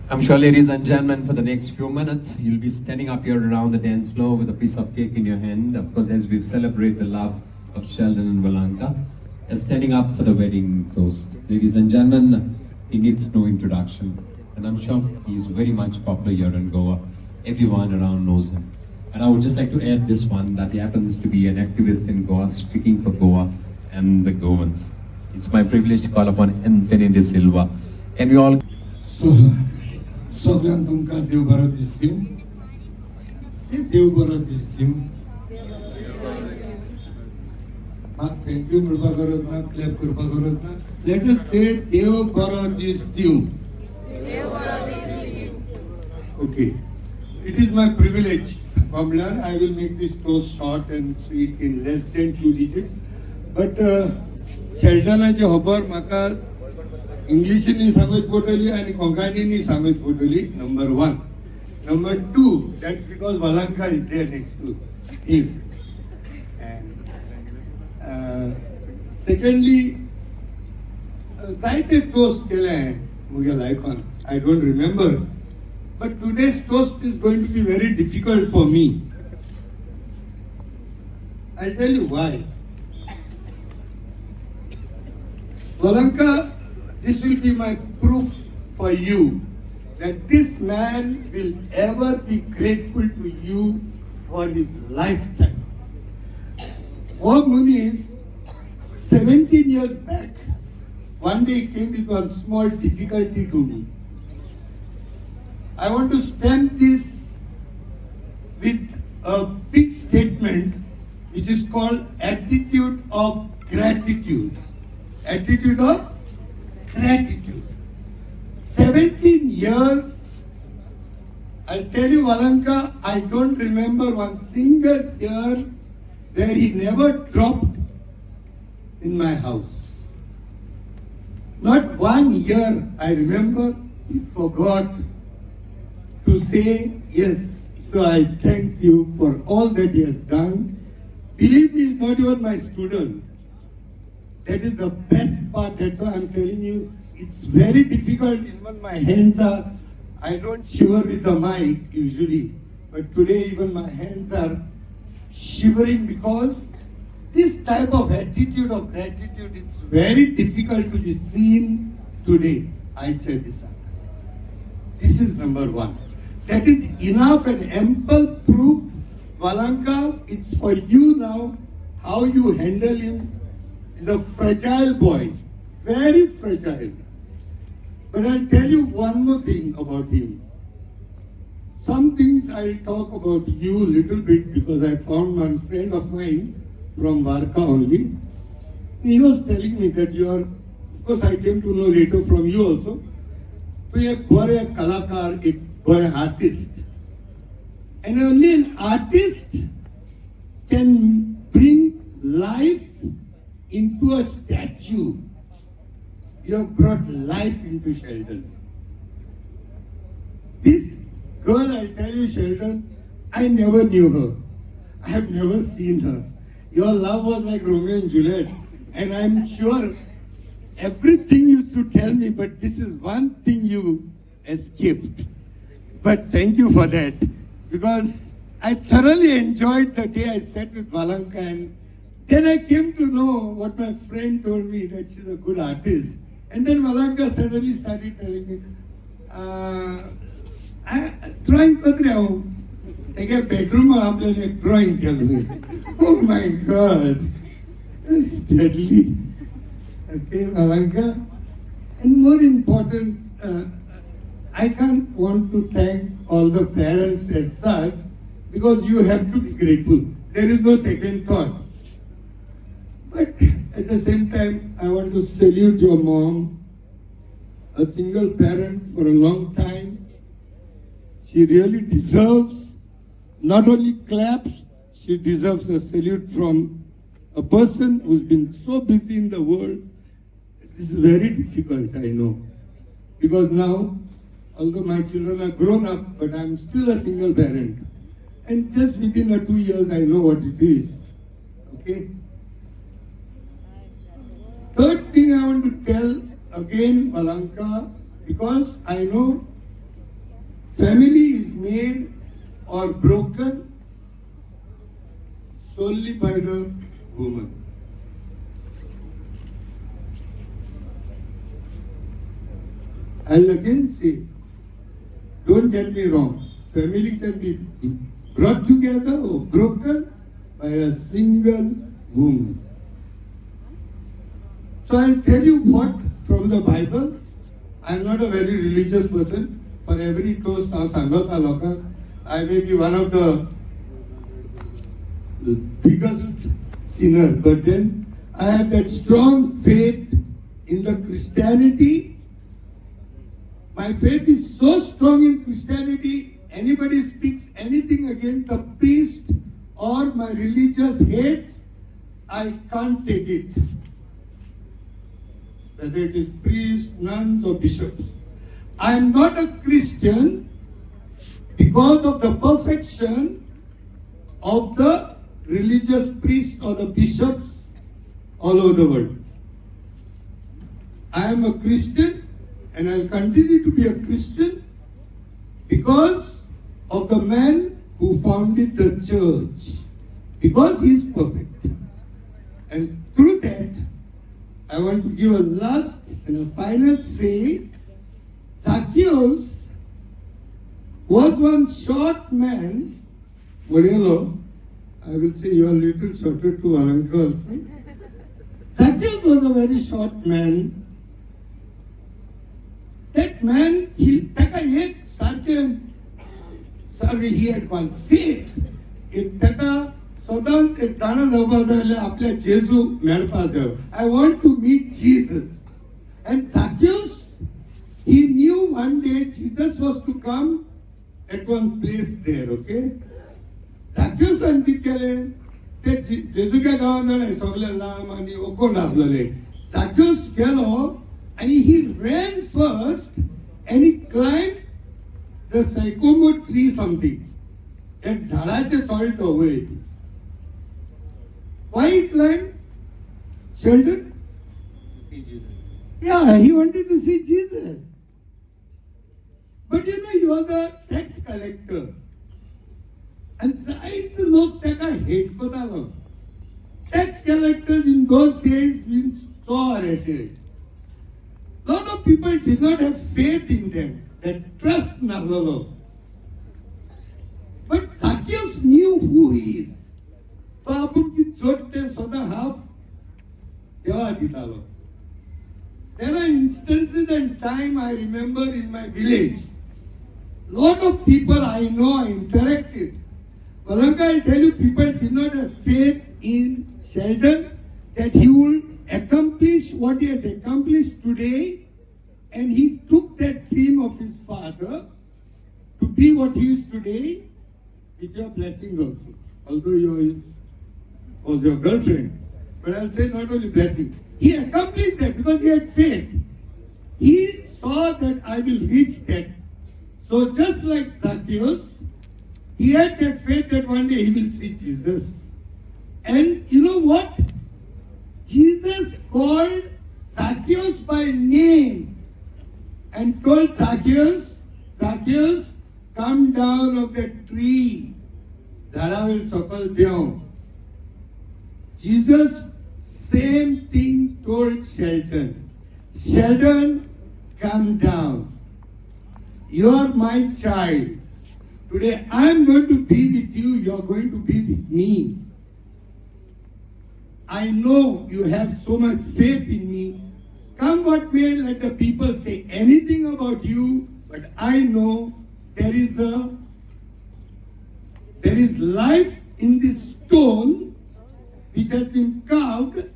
I'm sure, ladies and gentlemen, for the next few minutes, you'll be standing up here around the dance floor with a piece of cake in your hand, of course, as we celebrate the love of Sheldon and Valanka, and standing up for the wedding toast. Ladies and gentlemen, he needs no introduction, and I'm sure he's very much popular here in Goa. Everyone around knows him. And I would just like to add this one, that he happens to be an activist in Goa, speaking for Goa and the Goans. It's my privilege to call upon Anthony Dsilva. And we all... सगळ्यांक तुमकां देव बरो दीस दिवं. देव बरो दीस दिवं. म्हाका thank you म्हणपा गरज ना, क्लॅप करपा गरज ना. लेट अस से देव बरो दीस दिवं. Okay. It is my privilege. Pamela, I will make this toast short and sweet in less than 2 digits. But Sheldonचे खबर म्हाका इंग्लिशींनी सांगच पडटली आनी कोंकणींनी सांगच पडटली. Number 1. Number 2, that's because Valanka is there next to him. And secondly, जायते toast केले म्हज्या लायफान. I don't remember. But today's toast is going to be very difficult for me. I'll tell you why. Valanka, this will be my proof for you that this man will ever be grateful to you for his lifetime. Our Munis, 17 years back, one day came with one small difficulty to me. I want to stamp this with a big statement which is called attitude of gratitude. Attitude of gratitude. 17 years, I'll tell you, Valanka, I don't remember one single year where he never dropped in my house. Not one year I remember he forgot to say yes. So I thank you for all that he has done. Believe me, he's not even my student. That is the best part. That's why I'm telling you, it's very difficult. Even my hands are, I don't shiver with the mic usually. But today even my hands are shivering because this type of attitude of gratitude, it's very difficult to be seen today. I say this. This is number 1. That is enough and ample proof. Valanka, it's for you now, how you handle him. He's a fragile boy, very fragile. But I'll tell you one more thing about him. Some things I'll talk about you a little bit because I found one friend of mine from Wanka only. He was telling me that you are, of course I came to know later from you also, you are a very kalakar, a very artist. And only an artist can bring life into a statue. You have brought life into Sheldon. This girl, I'll tell you, Sheldon, I never knew her. I have never seen her. Your love was like Romeo and Juliet. And I'm sure everything you used to tell me, but this is one thing you escaped. But thank you for that. Because I thoroughly enjoyed the day I sat with Valanka, and then I came to know what my friend told me, that she's a good artist. And then Valanka suddenly started telling me, drawing katre ho. Like a bedroom आपल्याला drawing केलं. Oh my God, it's deadly. Okay, Valanka. And more important, I can't want to thank all the parents as such, because you have to be grateful. There is no second thought. But at the same time, I want to salute your mom, a single parent for a long time. She really deserves not only claps, she deserves a salute from a person who's been so busy in the world. This is very difficult, I know. Because now, although my children are grown up, but I'm still a single parent. And just within 2 years, I know what it is. Okay? Third thing I want to tell again, Valanka, because I know family is made or broken solely by the woman. I'll again say, don't get me wrong, family can be brought together or broken by a single woman. So I'll tell you what from the Bible. I'm not a very religious person. For every toast, I may be one of the biggest sinner, but then I have that strong faith in the Christianity. My faith is so strong in Christianity, anybody speaks anything against the priest or my religious hates, I can't take it. Whether it is priests, nuns or bishops. I am not a Christian because of the perfection of the religious priests or the bishops all over the world. I am a Christian and I'll continue to be a Christian because of the man who founded the church. Because he is perfect. And through that, I want to give a last and a final say. Zacchaeus was one short man. Moriello, I will say you are a little shorter to Valanka also. Zacchaeus was a very short man. That man, he had one faith. I want to meet Jesus. And Zacchaeus, he knew one day Jesus was to come at one place there, okay? Zacchaeus and Zacchaeus and he ran first and he climbed the sycamore tree something. That झाडाचे salt away. Why he climbed? Sheldon? Yeah, he wanted to see Jesus. But you know, he was a tax collector. And साहित्य लोग त्याला hate करतालो. Tax collectors in those days means so असे. Lot of people did not have faith in them, that trust नासलो. But Zacchaeus knew who he is. So आपण की छोटे स्वतः half देवा दितालो. There are instances and time I remember in my village. Lot of people I know I interacted. Valanka, I tell you, people did not have faith in Sheldon that he will accomplish what he has accomplished today, and he took that dream of his father to be what he is today with your blessings also. Although yours was your girlfriend, but I'll say not only blessing. He accomplished that because he had faith. He saw that I will reach that. So just like Zacchaeus, he had that faith that one day he will see Jesus. And you know what? Jesus called Zacchaeus by name and told Zacchaeus, Zacchaeus, come down of that tree. Dara will suffer down. Jesus, same thing told Sheldon. Sheldon, come down. You are my child. Today I am going to be with you. You are going to be with me. I know you have so much faith in me. Come what may, let the people say anything about you, but I know there is life in this stone which has been carved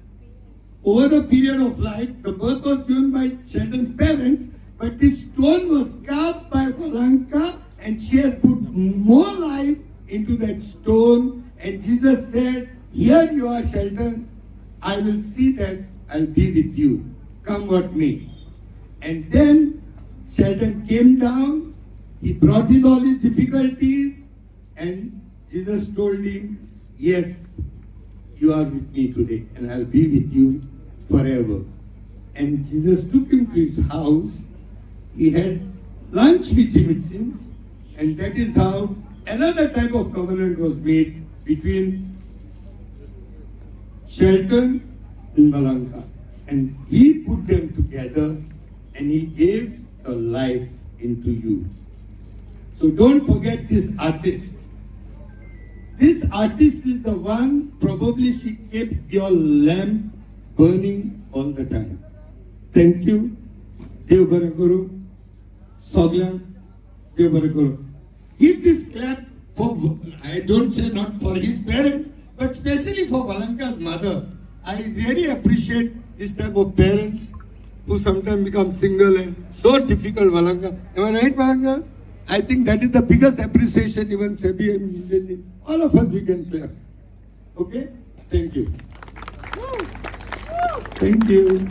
over the period of life. The birth was given by Sheldon's parents, but this stone was carved by Valanka, and she has put more life into that stone. And Jesus said, here you are, Sheldon. I will see that I'll be with you. Come what may. And then Sheldon came down. He brought all his difficulties. And Jesus told him, yes, you are with me today. And I'll be with you forever. And Jesus took him to his house. He had lunch with him, it seems. And that is how another type of covenant was made between Shaldon and Valanka. And he put them together and he gave a life into you. So don't forget this artist. This artist is the one, probably she kept your lamp burning all the time. Thank you. Dev Baraguru. Sogla. Dev Baraguru. Give this clap for, I don't say not for his parents, but especially for Valanka's mother. I really appreciate this type of parents who sometimes become single and so difficult, Valanka. Am I right, Valanka? I think that is the biggest appreciation even Sebi and Vijay, all of us we can clap. Okay? Thank you. Thank you.